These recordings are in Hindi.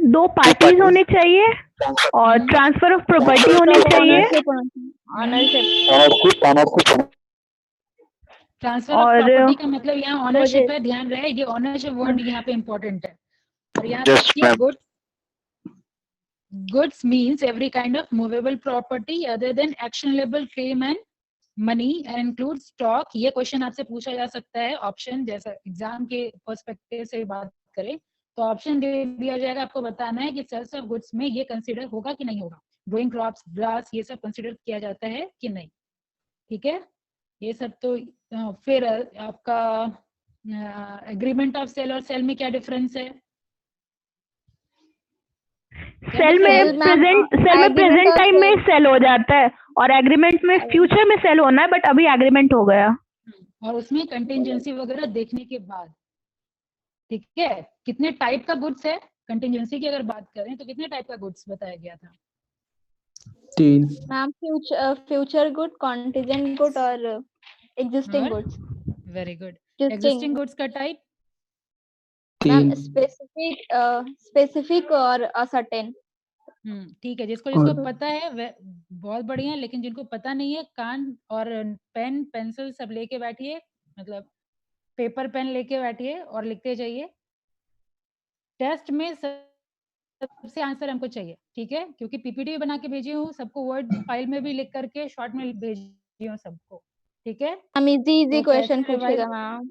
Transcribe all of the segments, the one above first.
2 पार्टीज होने चाहिए और ट्रांसफर ऑफ प्रॉपर्टी होनी चाहिए ऑनरशिप। ट्रांसफर ऑफ और प्रॉपर्टी का मतलब यहाँ ऑनरशिप है, ध्यान रहे ये ऑनरशिप वर्ड यहाँ पे इम्पोर्टेंट है। और यहाँ देखिए goods means every kind of movable property other than actionable claim and money and include stock. ये क्वेश्चन आपसे पूछा जा सकता है ऑप्शन, जैसा एग्जाम के पर्सपेक्टिव से बात करें तो ऑप्शन दे दिया जाएगा, आपको बताना है कि सेल्स ऑफ गुड्स में ये कंसीडर होगा कि नहीं होगा। ग्रोइंग क्रॉप्स, ग्रास, ये सब कंसीडर किया जाता है कि नहीं, ठीक है। ये सब तो फिर आपका एग्रीमेंट ऑफ सेल और सेल में क्या डिफरेंस है? सेल में प्रेजेंट टाइम में सेल हो जाता है और एग्रीमेंट में फ्यूचर में सेल होना है, बट अभी एग्रीमेंट हो गया। और उसमें कंटिजेंसी वगैरह देखने के बाद, ठीक है। कितने टाइप का गुड्स है? कंटिजेंसी की अगर बात करें तो कितने टाइप का गुड्स बताया गया था? 3 ma'am, future good, contingent good और existing goods. Very good. Existing goods का टाइप? मैम, स्पेसिफिक और असर्टेन। ठीक है, जिसको पता है बहुत बढ़िया, लेकिन जिनको पता नहीं है कान और पेन पेंसिल सब लेके बैठिए, मतलब पेपर पेन लेके बैठिए और लिखते जाइए। टेस्ट में सबसे आंसर हमको चाहिए, ठीक है, क्योंकि पीपीटी भी बना के भेजी हूँ सबको, वर्ड फाइल में भी लिख करके शॉर्ट में भेजी हूँ सबको, ठीक है। हम इजी तो क्वेश्चन कैसे पूछेगा मैम।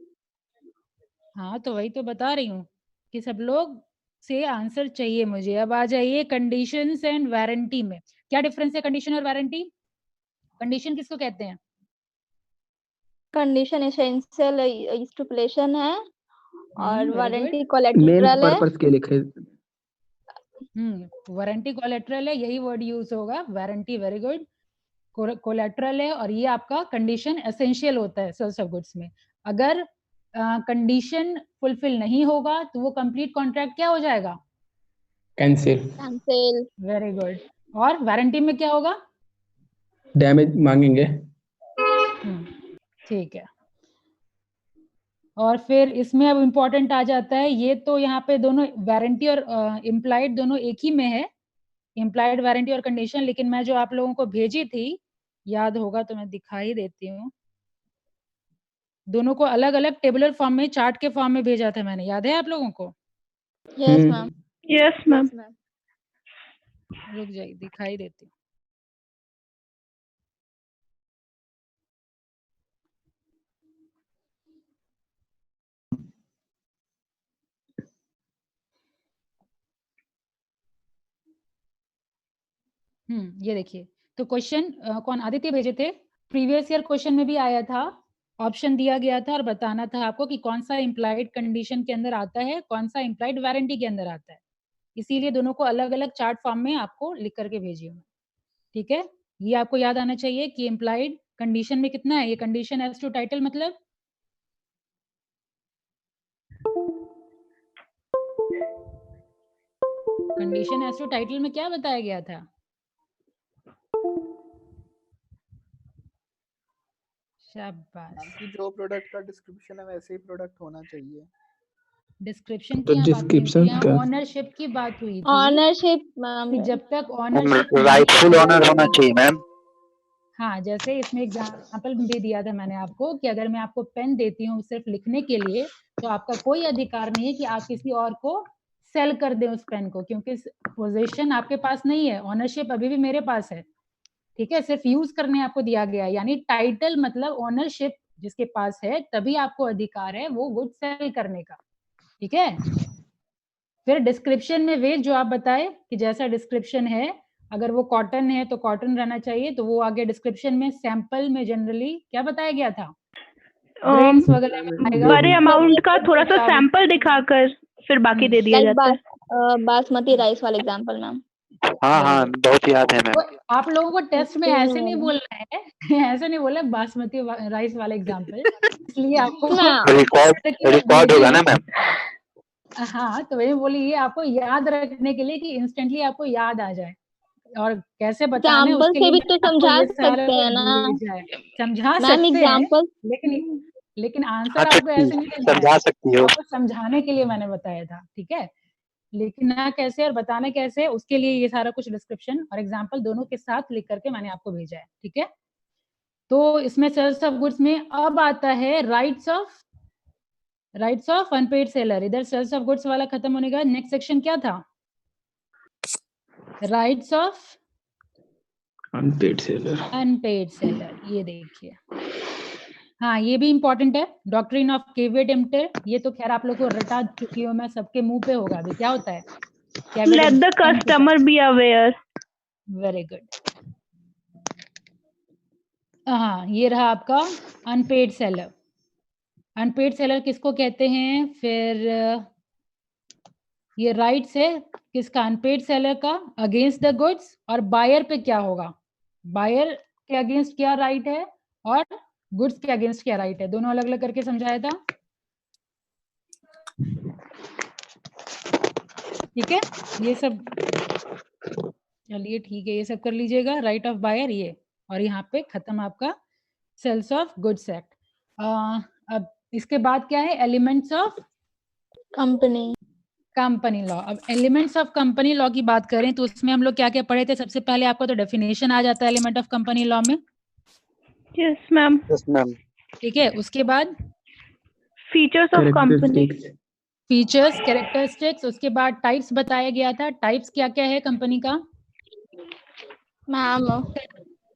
हाँ तो वही तो बता रही हूँ कि सब लोग से आंसर चाहिए मुझे। अब आ जाइए कंडीशंस एंड वारंटी में। क्या डिफरेंस है कंडीशन और वारंटी? कंडीशन किसको कहते हैं? कंडीशन एसेंशियल स्टिपुलेशन है और very वारंटी good. कोलेटरल है। पर्पस के लिखे। वारंटी कोलेटरल है, यही वर्ड यूज होगा, वारंटी। Very good. कोलेटरल है और ये आपका कंडीशन एसेंशियल होता है सेल्स ऑफ गुड्स में। अगर कंडीशन फुलफिल नहीं होगा तो वो कंप्लीट कॉन्ट्रैक्ट क्या हो जाएगा? कैंसिल। Very good. और वारंटी में क्या होगा? डैमेज मांगेंगे। ठीक है। और फिर इसमें अब इम्पोर्टेंट आ जाता है, ये तो यहाँ पे दोनों वारंटी और इम्प्लाइड दोनों एक ही में है, इम्प्लाइड वारंटी और कंडीशन। लेकिन मैं जो आप लोगों को भेजी थी, याद होगा तो मैं दिखाई देती हूँ, दोनों को अलग अलग टेबुलर फॉर्म में, चार्ट के फॉर्म में भेजा था मैंने, याद है आप लोगों को? Yes ma'am. Yes ma'am. रुक जाइए, दिखाई देती हूँ। ये देखिए, तो क्वेश्चन कौन आदित्य भेजे थे? प्रीवियस ईयर क्वेश्चन में भी आया था, ऑप्शन दिया गया था और बताना था आपको कि कौन सा इम्प्लाइड कंडीशन के अंदर आता है, कौन सा इम्प्लाइड वारंटी के अंदर आता है। इसीलिए दोनों को अलग अलग चार्ट फॉर्म में आपको लिख करके भेजी हूँ, ठीक है। ये आपको याद आना चाहिए कि इम्प्लाइड कंडीशन में कितना है, ये कंडीशन एज टू टाइटल मतलब कंडीशन एज टू टाइटल में क्या बताया गया था? शाबाश। जो प्रोडक्ट का डिस्क्रिप्शन है वैसे ही प्रोडक्ट होना चाहिए। डिस्क्रिप्शन तो की डिस्क्रिप्शन यहाँ का ऑनरशिप की बात हुई थी, ऑनरशिप कि जब तक ऑनरशिप राइटफुल ओनर होना चाहिए मैम। हाँ, जैसे इसमें एग्जाम्पल भी दिया था मैंने आपको कि अगर मैं आपको पेन देती हूँ सिर्फ लिखने के लिए, तो आपका कोई अधिकार नहीं है कि आप किसी और को सेल कर दें उस पेन को, क्योंकि पोजीशन आपके पास नहीं है, ऑनरशिप अभी भी मेरे पास है, ठीक है। सिर्फ यूज करने आपको दिया गया है, यानी टाइटल मतलब ओनरशिप जिसके पास है तभी आपको अधिकार है वो गुड सेल करने का, ठीक है। फिर डिस्क्रिप्शन में वे जो आप बताए कि जैसा डिस्क्रिप्शन है, अगर वो कॉटन है तो कॉटन रहना चाहिए, तो वो आगे डिस्क्रिप्शन में सैंपल में जनरली क्या बताया गया था? ग्रेन्स वगैरह में आएगा, बड़े अमाउंट का थोड़ा सा सैंपल दिखाकर फिर बाकी दे दिया जाता है। बासमती राइस वाला एग्जांपल मैम। हाँ बहुत याद है मैम। तो आप लोगों को टेस्ट में ऐसे नहीं बोलना है, ऐसे नहीं बोला बासमती राइस वाला एग्जांपल, इसलिए आपको रिकॉर्ड होगा ना मैम। हाँ, तो वही बोलिए आपको याद रखने के लिए कि इंस्टेंटली आपको याद आ जाए, और कैसे बताना है उसके लिए भी तो समझा सकते हैं ना समझा मैम, सकते हैं, एग्जांपल। लेकिन आंसर आपको ऐसे नहीं देना है, समझा सकती हो। आपको समझाने के लिए मैंने बताया था, ठीक है। लिखना कैसे और बताना कैसे, उसके लिए ये सारा कुछ डिस्क्रिप्शन और एग्जाम्पल दोनों के साथ लिख करके मैंने आपको भेजा है, ठीक है। तो इसमें सेल्स ऑफ गुड्स में अब आता है राइट्स ऑफ अनपेड सेलर। इधर सेल्स ऑफ गुड्स वाला खत्म होने का नेक्स्ट सेक्शन क्या था, राइट्स ऑफ अनपेड सेलर। ये देखिए, हाँ ये भी इंपॉर्टेंट है, डॉक्ट्रिन ऑफ केविएट एम्प्टर। ये तो खैर आप लोग को रटा चुकी हो मैं, सबके मुंह पे होगा अभी। क्या होता है, let the customer be aware. Very good. हाँ ये रहा आपका अनपेड सेलर। अनपेड सेलर किसको कहते हैं, फिर ये राइट्स है किसका, अनपेड सेलर का, अगेंस्ट द गुड्स। और बायर पे क्या होगा, बायर के अगेंस्ट क्या राइट है और गुड्स के अगेंस्ट क्या राइट है, दोनों अलग अलग करके समझाया था, ठीक है। ये सब चलिए ठीक है, ये सब कर लीजिएगा, राइट ऑफ बायर ये, और यहाँ पे खत्म आपका सेल्स ऑफ गुड्स एक्ट। अब इसके बाद क्या है, एलिमेंट्स ऑफ कंपनी लॉ। अब एलिमेंट्स ऑफ कंपनी लॉ की बात करें तो उसमें हम लोग क्या क्या पढ़े थे, सबसे पहले आपका तो डेफिनेशन आ जाता है एलिमेंट ऑफ कंपनी लॉ में। Yes ma'am. Yes ma'am. ठीक है, उसके बाद features of company, features, characteristics, उसके बाद टाइप्स बताया गया था, टाइप्स क्या क्या है कंपनी का। मैम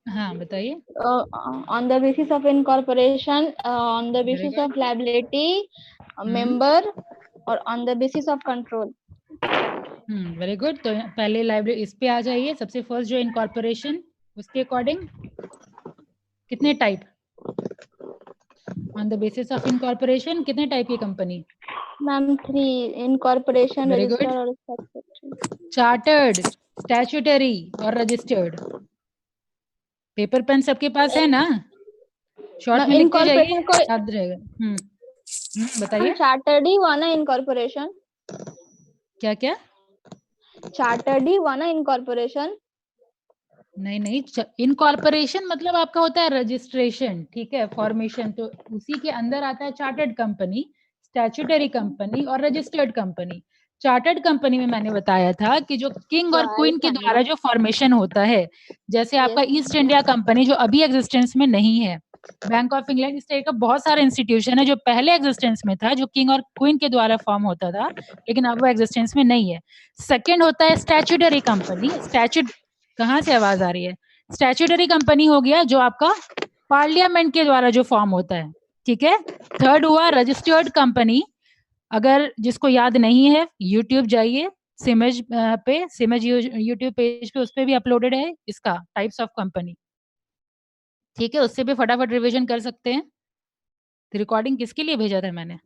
हाँ बताइए। on the basis of incorporation, on the basis of liability, member, और on the basis of control। Very good. तो पहले लाइब्रेरी इस पे आ जाइए, सबसे फर्स्ट जो इनकॉर्पोरेशन, उसके अकॉर्डिंग कितने type, on the basis of incorporation कितने टाइप की company. Ma'am 3, incorporation, Very good. Registered और स्टैट्यूटरी। चार्टर्ड, स्टैट्यूटरी और रजिस्टर्ड। पेपर पेन सबके पास है ना, शॉर्ट में लिखते जाइए, याद रहेगा। बताइए। चार्टर्ड ही हुआ ना इनकॉर्पोरेशन, क्या क्या, चार्टर्ड ही हुआ ना इनकॉर्पोरेशन। नहीं, इनकॉर्पोरेशन मतलब आपका होता है रजिस्ट्रेशन, ठीक है, फॉर्मेशन, तो उसी के अंदर आता है चार्टर्ड कंपनी, स्टैट्यूटरी कंपनी और रजिस्टर्ड कंपनी। चार्टर्ड कंपनी में मैंने बताया था कि जो किंग और क्वीन के द्वारा जो फॉर्मेशन होता है, जैसे आपका ईस्ट इंडिया कंपनी जो अभी एग्जिस्टेंस में नहीं है, बैंक ऑफ इंग्लैंड, इस तरह का बहुत सारे इंस्टीट्यूशन है जो पहले एग्जिस्टेंस में था, जो किंग और क्वीन के द्वारा फॉर्म होता था, लेकिन अब वो एग्जिस्टेंस में नहीं है। सेकेंड होता है स्टैट्यूटरी कंपनी, कहाँ से आवाज आ रही है, स्टैट्यूटरी कंपनी हो गया जो आपका पार्लियामेंट के द्वारा जो फॉर्म होता है, ठीक है। थर्ड हुआ रजिस्टर्ड कंपनी, अगर जिसको याद नहीं है यूट्यूब जाइए, सिमज पे, सिमज यूट्यूब पेज पे, उस पे भी अपलोडेड है इसका टाइप्स ऑफ कंपनी, ठीक है, उससे भी फटाफट रिवीजन कर सकते हैं। रिकॉर्डिंग किसके लिए भेजा था मैंने,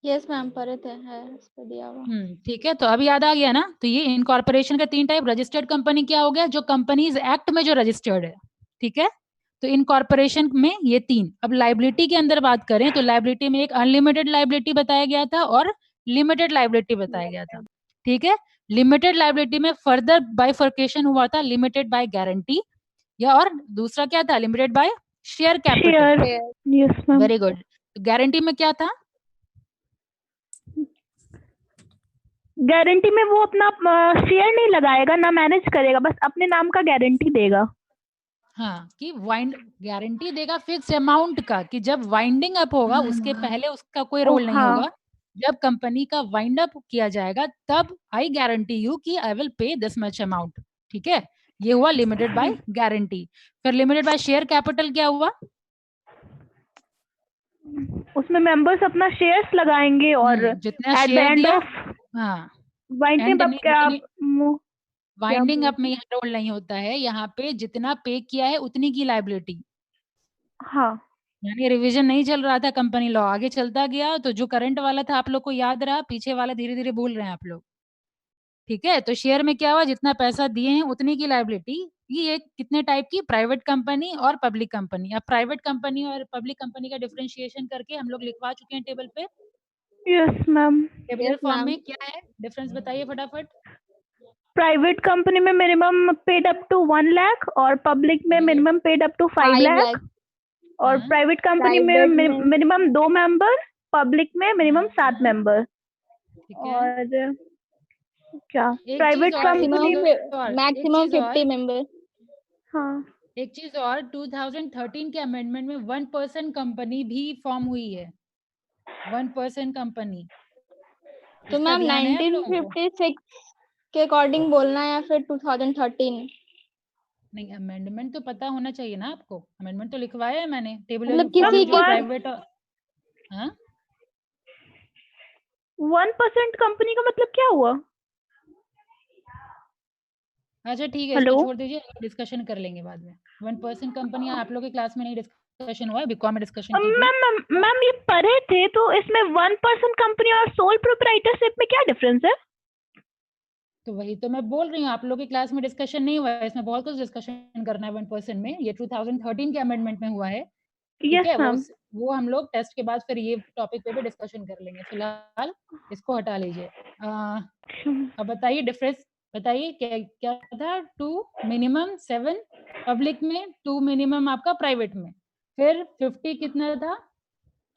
यस मैम पढ़े थे, है इस पे दिया हुआ। ठीक है, तो अब याद आ गया ना। तो ये इनकॉर्पोरेशन का 3 टाइप, रजिस्टर्ड कंपनी क्या हो गया, जो कंपनीज एक्ट में जो रजिस्टर्ड है, ठीक है। तो इनकॉर्पोरेशन में ये 3। अब लाइबिलिटी के अंदर बात करें तो लाइबिलिटी में एक अनलिमिटेड लाइबिलिटी बताया गया था और लिमिटेड लाइबिलिटी बताया गया था, ठीक है। लिमिटेड लाइबिलिटी में फर्दर बाइफर्केशन हुआ था, लिमिटेड बाय गारंटी, या और दूसरा क्या था, limited by share capital. Yes ma'am. Very good. Guarantee में क्या था, गारंटी में वो अपना शेयर नहीं लगाएगा ना मैनेज करेगा, बस अपने नाम का गारंटी देगा। हाँ, कि वाइंड गारंटी देगा फिक्स अमाउंट का, कि जब वाइंडिंग अप होगा उसके पहले उसका कोई रोल नहीं होगा, जब कंपनी का वाइंड अप किया जाएगा तब आई गारंटी यू कि I will pay this much amount, ठीक है। ये हुआ लिमिटेड बाय गारंटी। फिर लिमिटेड बाय शेयर कैपिटल क्या हुआ, उसमें मेंबर्स अपना शेयर्स लगाएंगे और जितना एट द शेयर एंड दिया, ऑफ हाँ, वाइंडिंग अप क्या वाइंडिंग अप में यहाँ रोल नहीं होता है, यहाँ पे जितना पे किया है उतनी की लाइबिलिटी। हाँ, यानी रिवीजन नहीं चल रहा था कंपनी लॉ, आगे चलता गया, तो जो करंट वाला था आप लोग को याद रहा, पीछे वाला धीरे धीरे भूल रहे हैं आप लोग, ठीक है। तो शेयर में क्या हुआ, जितना पैसा दिए हैं उतनी की लाइबिलिटी। ये कितने टाइप की, प्राइवेट कंपनी और पब्लिक कंपनी। अब प्राइवेट कंपनी और पब्लिक कंपनी का डिफरेंशिएशन करके हम लोग लिखवा चुके हैं टेबल पे। Yes ma'am. टेबुलर फॉर्म में क्या है डिफरेंस बताइए फटाफट। प्राइवेट कंपनी में minimum paid up to 1 lakh और पब्लिक में minimum paid up to 5 lakh, और प्राइवेट कंपनी में मिनिमम 2 मेंबर, पब्लिक में मिनिमम 7 मेंबर। ठीक है। और क्या एक प्राइवेट चीज और, एक कंपनी चीज में? और, एक मैक्सिमम चीज और, 50 मेंबर। हाँ, एक चीज और, 2013 के अमेंडमेंट में 1% कंपनी भी फॉर्म हुई है, 1% कंपनी। तो इसका मैम ध्यान है आप लोगों को? 1956 के अकॉर्डिंग बोलना है या फिर 2013? नहीं, अमेंडमेंट तो पता होना चाहिए ना आपको, अमेंडमेंट तो लिखवाया है मैंने, टेबल मतलब ऑफ किसी जो के प्राइवेट। हाँ 1% कंपनी का मतलब क्या हुआ? अच्छा ठीक है, इसको हेलो, छोड़ दीजिए, डिस्कशन कर लेंगे बाद में। 1% कंपनी आप लोग के क्लास में नहीं डिस्कशन हुआ है, बीकॉम में डिस्कशन की थी। मैम मैम ये पढ़े थे तो इसमें 1% कंपनी और सोल प्रोप्राइटरशिप में क्या डिफरेंस है? तो वही तो मैं बोल रही हूँ, आप लोग की क्लास में डिस्कशन नहीं हुआ है, इसमें बहुत कुछ डिस्कशन करना है 1% में। ये 2013 के अमेंडमेंट में हुआ है, ठीक यस है। मैम। वो हम लोग टेस्ट के बाद फिर ये टॉपिक पे भी डिस्कशन कर लेंगे, फिलहाल इसको हटा लीजिए। अब बताइए डिफरेंस, बताइए क्या क्या था। 2 मिनिमम 7 पब्लिक में, 2 मिनिमम आपका प्राइवेट में, फिर 50 कितना था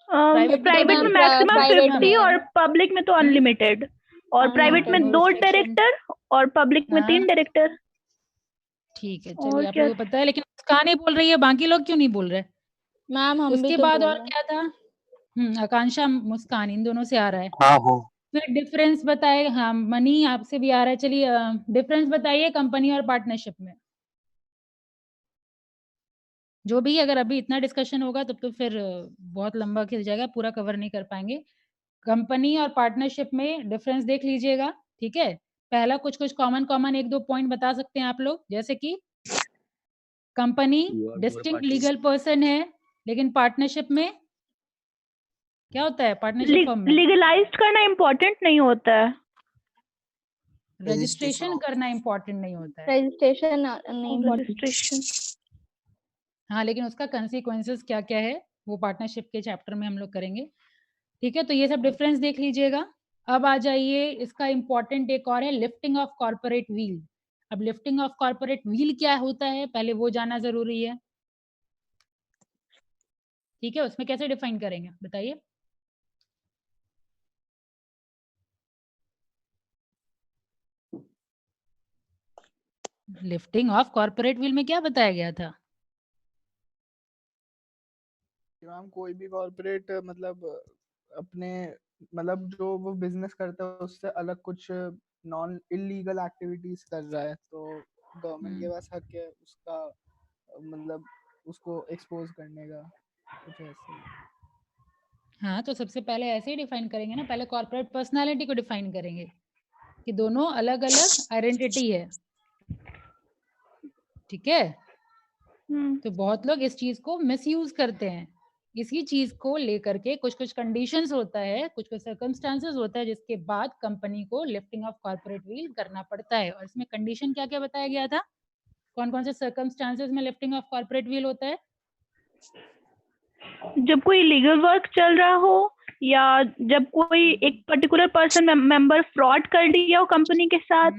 प्राइवेट प्राइवेट में मैम मैक्सिमम प्राइवेट 50 और में पब्लिक में तो अनलिमिटेड, और प्राइवेट में अनलिमिटेड। 2 रिस्ट्रिक्शन। डायरेक्टर और पब्लिक में 3 हाँ डायरेक्टर। ठीक है, और चलिए आप क्या? लोगों को पता है, लेकिन मुस्कान ही बोल रही है, बाकी लोग क्यों नहीं बोल रहे? मैम हम भी उसके तो बाद बोल और रहे हैं। क्या था? आकांक्षा मुस्कान इन दोनों से आ रहा है। हाँ हाँ। फिर डिफरेंस बताए, हाँ मनी आपसे भी आ रहा है। चलिए डिफरेंस बताइए कंपनी और पार्टनरशिप में। जो भी, अगर अभी इतना डिस्कशन होगा तब तो फिर बहुत लंबा खिल जाएगा, पूरा कवर नहीं कर पाएंगे। कंपनी और पार्टनरशिप में डिफरेंस देख लीजिएगा, ठीक है। पहला कुछ कुछ कॉमन कॉमन 1-2 पॉइंट बता सकते हैं आप लोग, जैसे कि कंपनी डिस्टिंक्ट लीगल पर्सन है, लेकिन पार्टनरशिप में क्या होता है? पार्टनरशिप फर्म में लीगलाइज्ड करना इम्पोर्टेंट नहीं होता है। रजिस्ट्रेशन करना इंपॉर्टेंट नहीं होता है। रजिस्ट्रेशन नहीं important। रजिस्ट्रेशन। हाँ, लेकिन उसका कंसिक्वेंसेस क्या क्या है वो पार्टनरशिप के चैप्टर में हम लोग करेंगे, ठीक है। तो ये सब डिफरेंस देख लीजिएगा। अब आ जाइए, इसका इंपॉर्टेंट एक और है, लिफ्टिंग ऑफ कॉर्पोरेट व्हील। अब लिफ्टिंग ऑफ कॉर्पोरेट व्हील क्या होता है, पहले वो जानना जरूरी है, ठीक है। उसमें कैसे डिफाइन करेंगे बताइए? लिफ्टिंग ऑफ कॉर्पोरेट व्हील में क्या बताया गया था? मैम कोई भी कॉर्पोरेट मतलब अपने मतलब जो वो बिजनेस करता है उससे अलग कुछ नॉन इलीगल एक्टिविटीज कर रहा है तो गवर्नमेंट के पास हक है उसका मतलब उसको एक्सपोज करने का, कुछ ऐसे ही। हाँ, तो सबसे पहले ऐसे ही डिफाइन करेंगे ना, पहले कॉर्पोरेट पर्सनालिटी को डिफाइन करेंगे कि दोनों अलग अलग आइडेंटिटी है, ठीक है। तो बहुत लोग इस चीज को मिसयूज करते हैं, इसी चीज को लेकर के कुछ कुछ कंडीशंस होता है, कुछ कुछ सर्कमस्टांसेस होता है, जिसके बाद कंपनी को लिफ्टिंग ऑफ कॉर्पोरेट व्हील करना पड़ता है। और इसमें कंडीशन क्या क्या बताया गया था, कौन कौन से सर्कमस्टांसेस में लिफ्टिंग ऑफ कॉर्पोरेट व्हील होता है? जब कोई लीगल वर्क चल रहा हो, या जब कोई एक पर्टिकुलर पर्सन मेंबर फ्रॉड कर लिया हो कंपनी के साथ,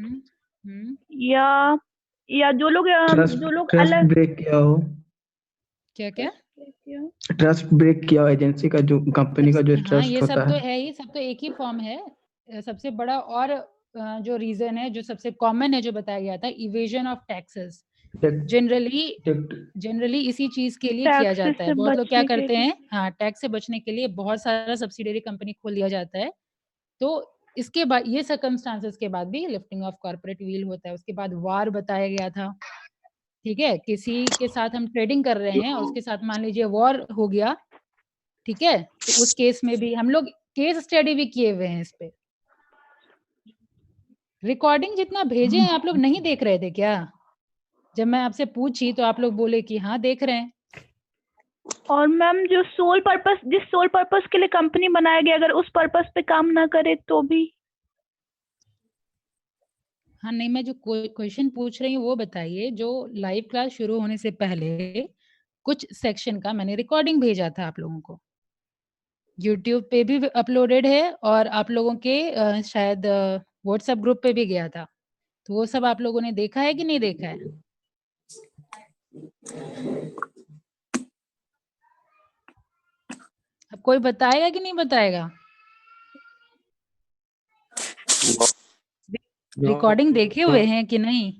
या जो लोग ट्रस्ट अलग ब्रेक किया हो, क्या क्या? ट्रस्ट ब्रेक किया हो एजेंसी का, जो कंपनी का जो हाँ, ट्रस्ट ये होता सब तो है। है ही, सब तो एक ही फॉर्म है। सबसे बड़ा और जो रीजन है, जो सबसे कॉमन है, जो बताया गया था, इवेजन ऑफ टैक्सेस। जनरली इसी चीज के लिए किया टैक्स जाता है। से बहुत लोग क्या बचने के करते लिए। हैं, हाँ, टैक्स से बचने के लिए बहुत सारा सब्सिडरी कंपनी खोल दिया जाता है। तो इसके बाद ये सर्कमस्टांसेस के बाद भी लिफ्टिंग ऑफ कॉर्पोरेट व्हील होता है। उसके बाद वार बताया गया था, ठीक है। किसी के साथ हम ट्रेडिंग कर रहे हैं और उसके साथ मान लीजिए वॉर हो गया, ठीक है, तो उस केस में भी हम लोग केस स्टडी भी किए हुए हैं इस पे। रिकॉर्डिंग जितना भेजे हैं आप लोग नहीं देख रहे थे क्या? जब मैं आपसे पूछी तो आप लोग बोले कि हाँ देख रहे हैं। और मैम जो जिस सोल पर्पस के लिए कंपनी बनाया गया, अगर उस पर्पस पे काम ना करे तो भी? हाँ नहीं, मैं जो क्वेश्चन पूछ रही हूँ वो बताइए। जो लाइव क्लास शुरू होने से पहले कुछ सेक्शन का मैंने रिकॉर्डिंग भेजा था आप लोगों को, यूट्यूब पे भी अपलोडेड है, और आप लोगों के शायद व्हाट्सएप ग्रुप पे भी गया था। तो वो सब आप लोगों ने देखा है कि नहीं देखा है? अब कोई बताएगा कि नहीं बताएगा? रिकॉर्डिंग देखे हुए हैं कि नहीं?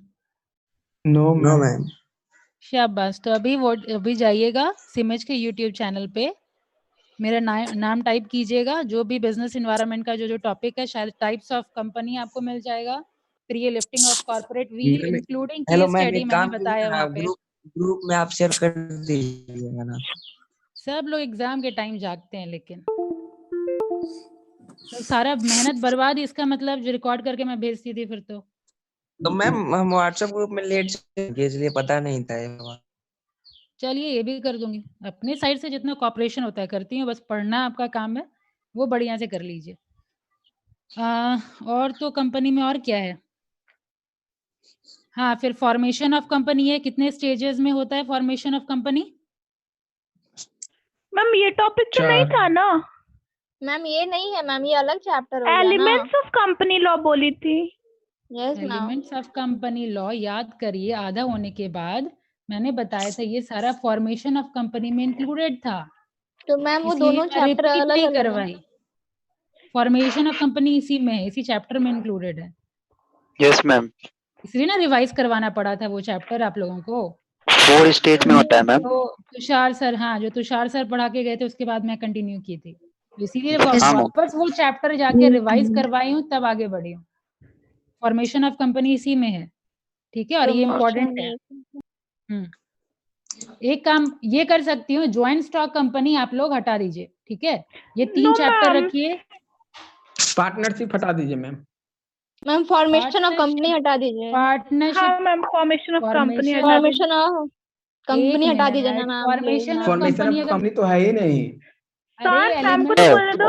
No no ma'am. मैम। शाबाश। तो अभी जाइएगा सिमेज के यूट्यूब चैनल पे, मेरा नाम टाइप कीजिएगा, जो भी बिजनेस एनवायरनमेंट का जो टॉपिक है, शायद टाइप्स ऑफ कंपनी आपको मिल जाएगा, फिर ये lifting of corporate wheel ma'am, including hello case ma'am, study एक मैंने काम कीजिए बताया ना, वहाँ पे। ग्रुप में आप शेयर कर दीजिएगा ना। सब लोग एग्जाम के टाइम जागते हैं, लेकिन तो सारा मेहनत बर्बाद, इसका मतलब जो रिकॉर्ड करके मैं भेजती थी फिर तो मैम हम व्हाट्सएप ग्रुप में लेट से इसलिए पता नहीं था ये। चलिए ये भी कर दूंगी। अपने साइड से जितना कॉपरेशन होता है करती हूँ, बस पढ़ना आपका काम है, वो बढ़िया से कर लीजिए। और तो कंपनी में और क्या है? हाँ, फिर फॉर्मेशन ऑफ कंपनी है, कितने स्टेजेस में होता है फॉर्मेशन ऑफ कंपनी? मैम ये टॉपिक तो नहीं 4। था ना? मैम ये नहीं है मैम, ये अलग चैप्टर हो गया ना। एलिमेंट्स ऑफ कंपनी लॉ बोली थी। Yes ma'am. Elements of company law याद करिए, आधा होने के बाद मैंने बताया था ये सारा फॉर्मेशन ऑफ कंपनी में इंक्लूडेड था, तो मैम वो इसीलिए दोनों मैं चैप्टर रिपीट अलग नहीं अलग है। करवाई। फॉर्मेशन ऑफ कंपनी इसी में है, इसी चैप्टर में इंक्लूडेड है, यस मैम। इसलिए ना रिवाइज करवाना पड़ा था वो चैप्टर आप लोगों को। 4 स्टेज में होता है मैम। तो तुषार सर, हाँ, जो तुषार सर पढ़ा के गए थे उसके बाद मैं कंटिन्यू की थी, तो इसीलिए हाँ मैम। वापस वो चैप्टर जाके रिवाइज करवाई हूँ, तब आगे बढ़ी हूँ। फॉर्मेशन ऑफ कंपनी इसी में है, ठीक है, और ये इम्पोर्टेंट है। एक काम ये कर सकती हूँ, ज्वाइंट स्टॉक कंपनी आप लोग हटा दीजिए, ठीक है, ये 3 नो चैप्टर मैम। रखिए। पार्टनरशिप हटा दीजिए ma'am. Ma'am formation of company हटा दीजिए। पार्टनरशिप, हाँ मैम, फॉर्मेशन ऑफ कंपनी हटा दीजिए। फॉर्मेशन ऑफ कंपनी हटा दीजिए ना ma'am. Formation of formation company of अगर, कंपनी तो है ही नहीं। अरे मैम को एलिमेंट तो है बोलने दो।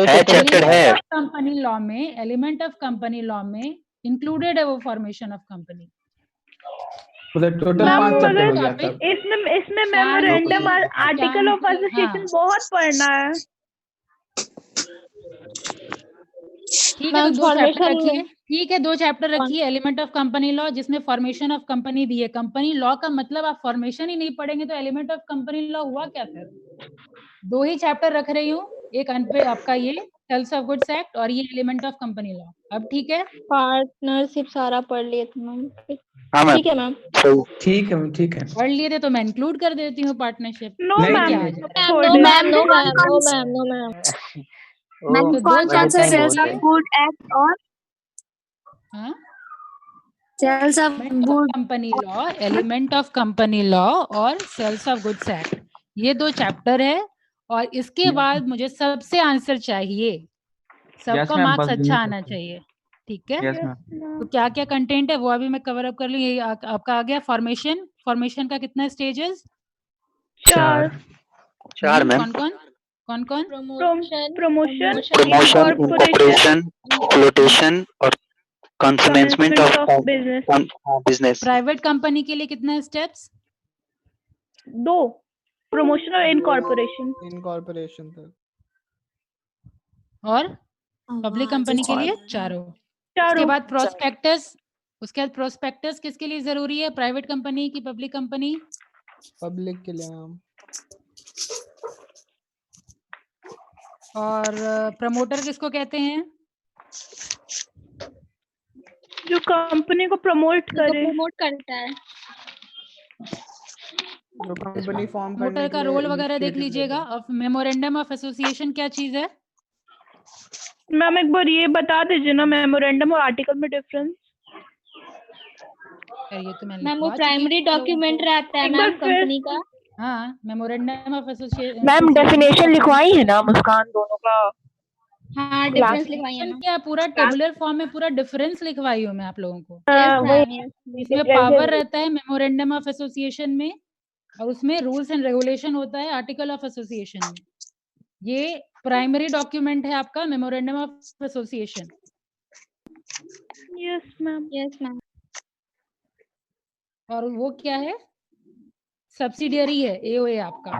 है चैप्टर है। ऑफ कंपनी लॉ में, एलिमेंट ऑफ कंपनी लॉ में इंक्लूडेड है वो फॉर्मेशन ऑफ कंपनी। मतलब टोटल मैम 5 चैप्टर मगर हो गया तब। इसमें मेमोरेंडम और आर्टिकल ऑफ एसोसिएशन बहुत पढ़ना है। ठीक है, तो मैम 2 चैप्टर फॉर्मेशन रखिए, ठीक है, 2 चैप्टर रखिए, एलिमेंट ऑफ कंपनी लॉ, जिसमें फॉर्मेशन ऑफ कंपनी भी है। कंपनी लॉ का मतलब आप फॉर्मेशन ही नहीं पढ़ेंगे तो एलिमेंट ऑफ कंपनी लॉ हुआ क्या फिर? 2 ही चैप्टर रख रही हूँ, एक पे आपका ये सेल्स ऑफ गुड्स एक्ट और ये एलिमेंट ऑफ कंपनी लॉ। अब ठीक है, पार्टनरशिप सारा पढ़ लिए थे मैम। हाँ मैम। ठीक है मैम। ठीक है मैम, ठीक है। पढ़ लिए थे तो मैं इंक्लूड कर देती हूँ पार्टनरशिप। नो नहीं, मैम, क्या आ नहीं। जाए? छोड़ नो दे। Ma'am no ma'am no ma'am no ma'am. तो 2 चैप्टर रखिए। गुड एक्ट और हाँ, sales of good company law, element of company law और सेल्स ऑफ गुड्स एक्ट, ये 2 चैप्टर है। और इसके बाद मुझे सबसे आंसर चाहिए, सबका मार्क्स अच्छा आना चाहिए, ठीक है। तो क्या क्या कंटेंट है वो अभी मैं कवर अप कर लूँ। ये आपका आ गया फॉर्मेशन का कितना स्टेजेस? 4। 4 मैम। कौन कौन? Promotion promotion, promotion, incorporation, incorporation, flotation और commencement of business. Business. Private company के लिए कितना स्टेप्स? 2, प्रमोशन और इनकॉर्पोरेशन। इनकॉर्पोरेशन तक। और पब्लिक कंपनी के लिए 4। उसके चारों। बाद प्रोस्पेक्टस, उसके बाद प्रोस्पेक्टस किसके लिए जरूरी है, प्राइवेट कंपनी की पब्लिक कंपनी? पब्लिक के लिए मैम। और प्रमोटर किसको कहते हैं? जो कंपनी को प्रमोट करे। प्रमोट करता है। जो कंपनी फॉर्म करने प्रमोटर के का लिए रोल वगैरह देख initiative लीजिएगा। लेता है। और मेमोरेंडम ऑफ एसोसिएशन क्या चीज है? मैम एक बार ये बता दीजिए ना, मेमोरेंडम और आर्टिकल में डिफरेंस। ये तो मैं मैम वो लिखवा चुकी प्राइमरी हूँ आप लोगों डॉक्यूमेंट को। रहता है एक बार मैम फिर- कंपनी का। हाँ, memorandum of association. Ma'am definition लिखवाई है ना मुस्कान दोनों का? हाँ डिफरेंस लिखवाई है ना। क्या पूरा टेबुलर फॉर्म में पूरा डिफरेंस लिखवाई हूँ मैं आप लोगों को। यस मैम वही यस। इसमें पावर रहता है मेमोरेंडम ऑफ एसोसिएशन में, और उसमें रूल्स एंड रेगुलेशन होता है आर्टिकल ऑफ एसोसिएशन में। ये प्राइमरी डॉक्यूमेंट है आपका memorandum of association. Yes ma'am. Yes ma'am. और वो क्या है? सब्सिडियरी है एओए आपका।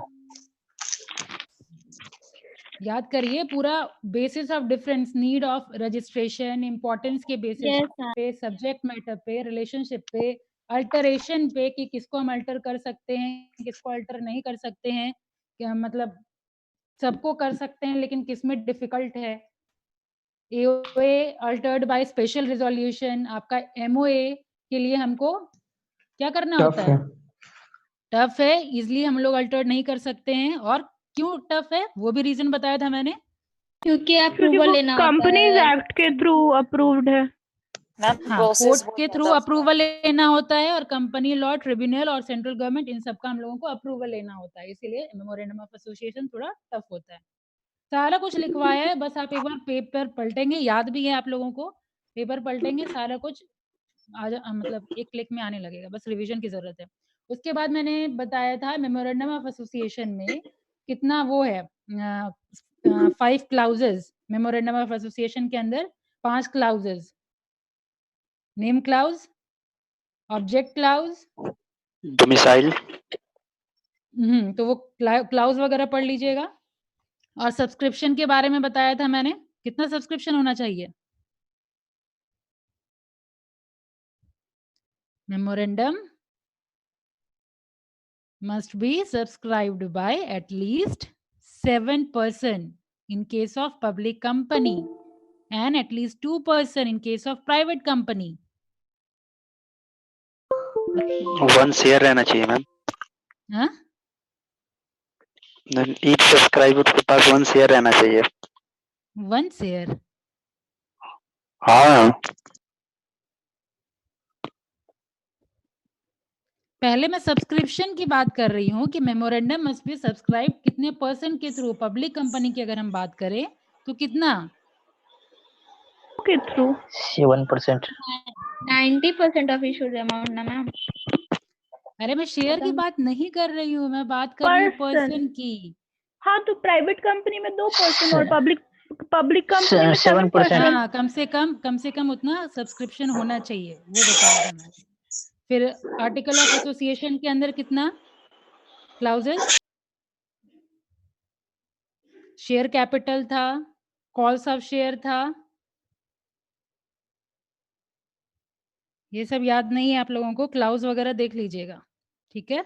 याद करिए पूरा basis of difference, need of registration, importance के बेसिस यस मैम। पे, सब्जेक्ट मैटर पे, रिलेशनशिप पे, अल्टरेशन पे कि किसको हम अल्टर कर सकते हैं, किसको अल्टर नहीं कर सकते हैं, क्या मतलब सबको कर सकते हैं लेकिन किसमें डिफिकल्ट है, AOA Altered by special resolution, आपका MOA के लिए हमको क्या करना टफ होता है। है? टफ है, इजिली हम लोग अल्टर्ड नहीं कर सकते हैं। और क्यों टफ है वो भी रीजन बताया था मैंने। क्योंकि क्योंकि अप्रूवल वो लेना होता कंपनीज है। एक्ट के थ्रू अप्रूव्ड है। हाँ, कोर्ट के थ्रू अप्रूवल लेना होता है और कंपनी लॉ, ट्रिब्यूनल और सेंट्रल गवर्नमेंट, इन सब का हम लोगों को अप्रूवल लेना होता है, इसीलिए मेमोरेंडम ऑफ एसोसिएशन थोड़ा टफ होता है। सारा कुछ लिखवाया है, बस आप एक बार पेपर पलटेंगे, याद भी है आप लोगों को, पेपर पलटेंगे सारा कुछ मतलब एक क्लिक में आने लगेगा, बस रिवीजन की जरूरत है। उसके बाद मैंने बताया था मेमोरेंडम ऑफ एसोसिएशन में कितना वो है, 5 क्लाउजेस। मेमोरेंडम ऑफ एसोसिएशन के अंदर 5 clauses, name clause, object clause, domicile, तो वो क्लाउज वगैरह पढ़ लीजिएगा। और सब्सक्रिप्शन के बारे में बताया था मैंने, कितना सब्सक्रिप्शन होना चाहिए। Memorandum must be subscribed by at least 7% in case of public company and at least 2% in case of private company. 1 share रहना चाहिए मैम। हाँ? ईच सब्सक्राइबर के पास 1 शेयर रहना चाहिए। 1 शेयर। हाँ, पहले मैं सब्सक्रिप्शन की बात कर रही हूँ कि मेमोरेंडम मस्ट बी सब्सक्राइब कितने परसेंट के थ्रू। पब्लिक कंपनी की अगर हम बात करें तो कितना के थ्रू 7%। 90% ऑफ इश्यूड अमाउंट ना मैम। अरे मैं शेयर की बात नहीं कर रही हूँ, मैं बात कर रही हूँ पर्सन की। हाँ, तो प्राइवेट कंपनी में 2% और पब्लिक कंपनी में 7%। हाँ, कम से कम उतना सब्सक्रिप्शन होना चाहिए, वो बताया था मैंने। फिर आर्टिकल ऑफ एसोसिएशन के अंदर कितना क्लाउजेस, शेयर कैपिटल था, कॉल्स ऑफ शेयर था, ये सब याद नहीं है आप लोगों को, क्लाउज वगैरह देख लीजिएगा, ठीक है।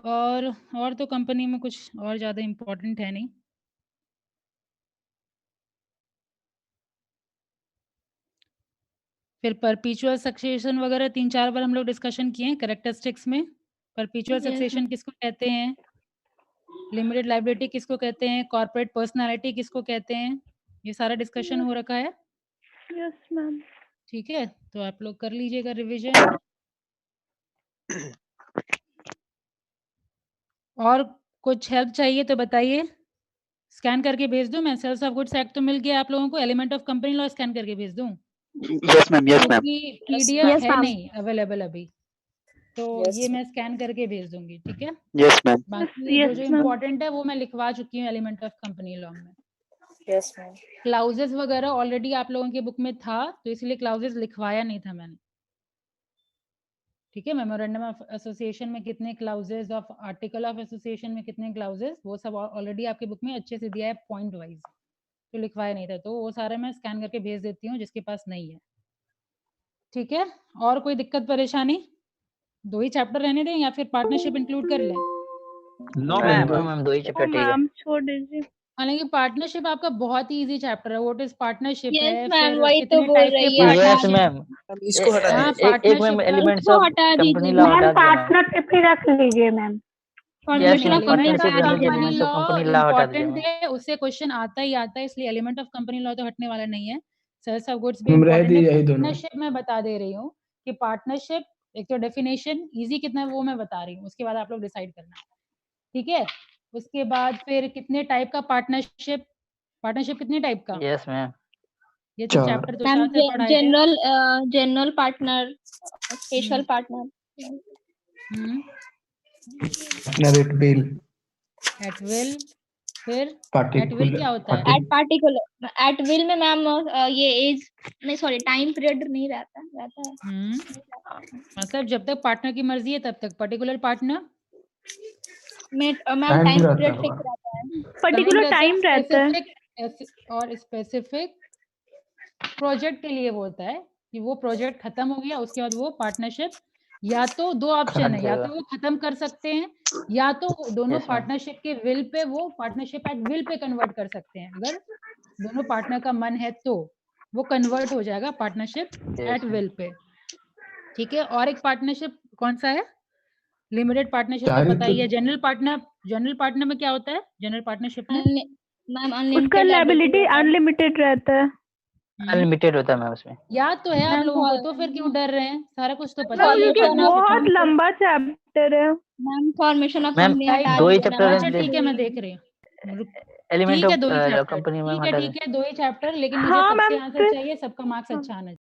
और तो कंपनी में कुछ और ज्यादा इम्पोर्टेंट है नहीं। फिर परपीचुअल सक्सेशन वगैरह 3-4 बार हम लोग डिस्कशन किए हैं कैरेक्टरिस्टिक्स में। परपीचुअल सक्सेशन किसको कहते हैं, लिमिटेड लायबिलिटी किसको कहते हैं, कॉर्पोरेट पर्सनालिटी किसको कहते हैं, ये सारा डिस्कशन हो रखा है। Yes ma'am. ठीक है, तो आप लोग कर लीजिएगा रिवीजन। और कुछ हेल्प चाहिए तो बताइए, स्कैन करके भेज दूं मैं। सेल्स ऑफ गुड्स एक्ट तो मिल गया आप लोगों को, element of company law scan करके भेज दूं यस मैम, यस मैम। क्योंकि पीडीएफ Yes, है ma'am. नहीं अवेलेबल अभी, तो ये मैं स्कैन करके भेज दूंगी, ठीक है। Yes ma'am. बाकी Yes, जो ma'am. इम्पोर्टेंट है वो मैं लिखवा चुकी हूँ एलिमेंट ऑफ कंपनी लॉ में। Yes, ma'am. क्लाउजेस वगैरह ऑलरेडी आप लोगों के बुक में था, तो इसलिए क्लाउजेस लिखवाया नहीं था मैंने, ठीक है। मेमोरेंडम ऑफ एसोसिएशन में कितने clauses, of article of association में कितने क्लाउजेस, वो सब ऑलरेडी आपके बुक में अच्छे से दिया है पॉइंट वाइज, तो लिखवाया नहीं था, तो वो सारे मैं स्कैन करके भेज देती हूँ जिसके पास नहीं है, ठीक है। और कोई दिक्कत परेशानी, 2 ही चैप्टर रहने दें या फिर पार्टनरशिप इंक्लूड कर लें। नो मैम 2 ही चैप्टर ठीक है। मैम छोड़ दीजिए। हालांकि पार्टनरशिप आपका बहुत ही इजी चैप्टर है, व्हाट इज पार्टनरशिप यस है, मैम, फिर वही तो कितने बोल टाइप के रही है। Yes partnership. मैम, इसको हटा हाँ, दीजिए। एक मैम पार्टनरशिप एलिमेंट्स इसको ऑफ हटा कंपनी दीजिए लॉ मैम। हटा दिया मैम। पार्टनरशिप ही रख लीजिए ma'am. Yes element ma'am, of company element partnership of रहने दीजिए, law company elements of law company law हटा दीजिए इम्पोर्टेंट मैम। है, उससे क्वेश्चन आता ही आता है, इसलिए एलिमेंट ऑफ कंपनी लॉ तो हटने वाला नहीं है। सेल्स ऑफ गुड्स भी हम रह इम्पोर्टेंट है। दी यही दोनों। पार्टनरशिप मैं बता दे रही हूँ कि पार्टनरशिप एक तो डेफिनेशन इजी कितना है वो मैं बता रही हूँ, उसके बाद आप लोग डिसाइड करना, ठीक है। उसके बाद फिर कितने टाइप का पार्टनरशिप, पार्टनरशिप कितने टाइप का, यस मैम, ये तो 4। चैप्टर तो मैम, से पढ़ाए थे। General partner, special partner, partner at will. At will, फिर एट विल पार्टिकुलर क्या होता है, एट पार्टिकुलर, एट विल में मैम ये एज नहीं, सॉरी, टाइम पीरियड नहीं रहता है। मतलब जब तक पार्टनर की मर्जी है तब तक। Particular partner ma'am time time रहता पीरियड होगा। फिक्स रहता है। पर्टिकुलर टाइम रहता है। और स्पेसिफिक प्रोजेक्ट के लिए वो होता है कि वो प्रोजेक्ट खत्म हो गया, उसके बाद वो पार्टनरशिप, या तो 2 ऑप्शन है, या तो वो खत्म कर सकते हैं, या तो दोनों Yes, ma'am. पार्टनरशिप के विल पे, वो partnership at will pay convert कर सकते हैं। अगर दोनों पार्टनर का मन है तो वो कन्वर्ट हो जाएगा पार्टनरशिप एट विल पे। ठीक है, और एक पार्टनरशिप कौन सा है? लिमिटेड पार्टनरशिप तो पता ही है। जनरल पार्टनर में क्या होता है? जनरल पार्टनरशिप में मैम उसका अनलिमिटेड लायबिलिटी अनलिमिटेड रहता है। अनलिमिटेड होता है मैम उसमें। याद तो है आप मैम, लोगों को, तो फिर क्यों डर रहे हैं? सारा कुछ तो पता ही है क्योंकि बहुत लंबा चैप्टर है। Ma'am formation of ma'am, company दो ही चैप्टर अच्छा ठीक है, मैं देख रही हूँ। एलिमेंट ठीक है, ऑफ दो ही चैप्टर, कंपनी में ठीक है, 2 ही चैप्टर, लेकिन मुझे हाँ, सबसे मैम, आंसर चाहिए, सबका मार्क्स अच्छा आना चाहिए।